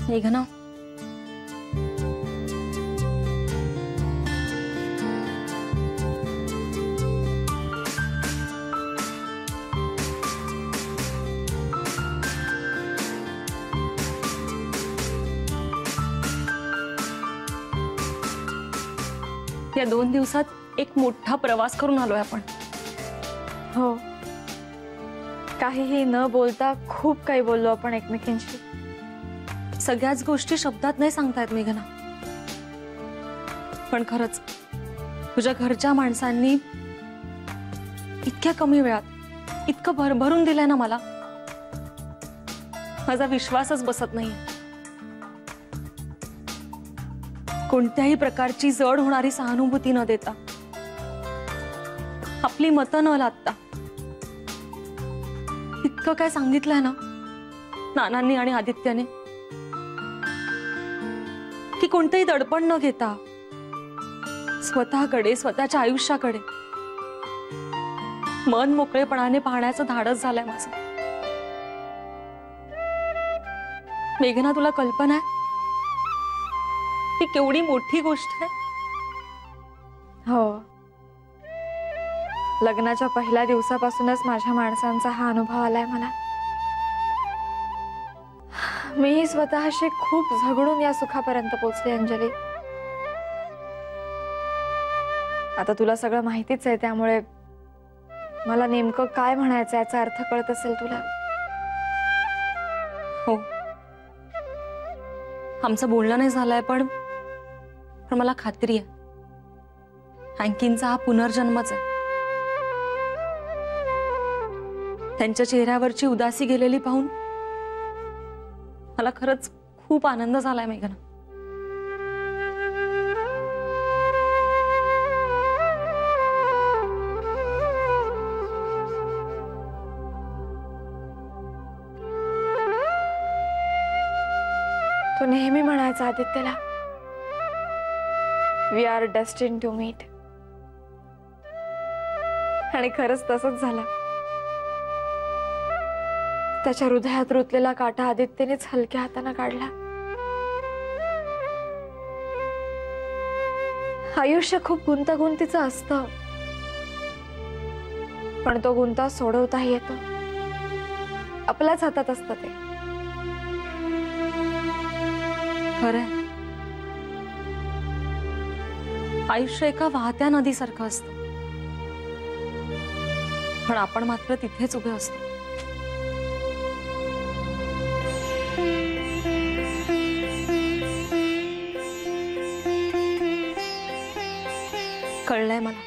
मेघना, या 2 दिवसात एक मोठा प्रवास करून आलोय आपण। हो, काहीही न बोलता खूप काही बोललो आपण एकमेकांशी। सगळ्याच गोष्टी शब्दात नाही सांगता येत मेघना, पण खरंच तुझ्या घरच्या माणसांनी इतक्या कमी वेळात इतकं भरभरून दिलंय ना, मला माझा विश्वासच बसत नाही। कोणत्याही प्रकारची जड होणारी सहानुभूती न देता, आपली मतं न लादता इतकं काय सांगितलंय ना नानांनी आणि आदित्याने, की कोणतेही दडपण न घेता स्वतःकडे, स्वतःच्या आयुष्याकडे मन मोकळेपणाने पाहण्याचं धाडस झालंय माझं। मेघना, तुला कल्पना आहे ही केवढी मोठी गोष्ट आहे? हो, लग्नाच्या पहिल्या दिवसापासूनच माझ्या माणसांचा हा अनुभव आलाय मला। मी स्वतःशी खूप झगडून या सुखापर्यंत पोहोचले अंजली। आता तुला सगळं माहितीच आहे, त्यामुळे मला नेमकं काय म्हणायचं याचा अर्थ कळत असेल तुला। हो, आमचं बोलणं नाही झालंय, पण मला खात्री आहे हँकींचा हा पुनर्जन्मच आहे। त्यांच्या चेहऱ्यावरची उदासी गेलेली पाहून मला खरंच खूप आनंद झालाय मेघना। तो नेहमी म्हणायचा आदित्यला, we are destined to meet, आणि खरंच तसंच झालं। त्याच्या हृदयात रुतलेला काटा आदित्यनेच हलक्या हाताने काढला। आयुष्य खूप गुंतागुंतीचं असतं, पण तो गुंता सोडवताही येतो, आपल्याच हातात असतं ते। खरंय, आयुष्य एका वाहत्या नदीसारखं असतं, पण आपण मात्र तिथेच उभे असतो। कळलंय मला,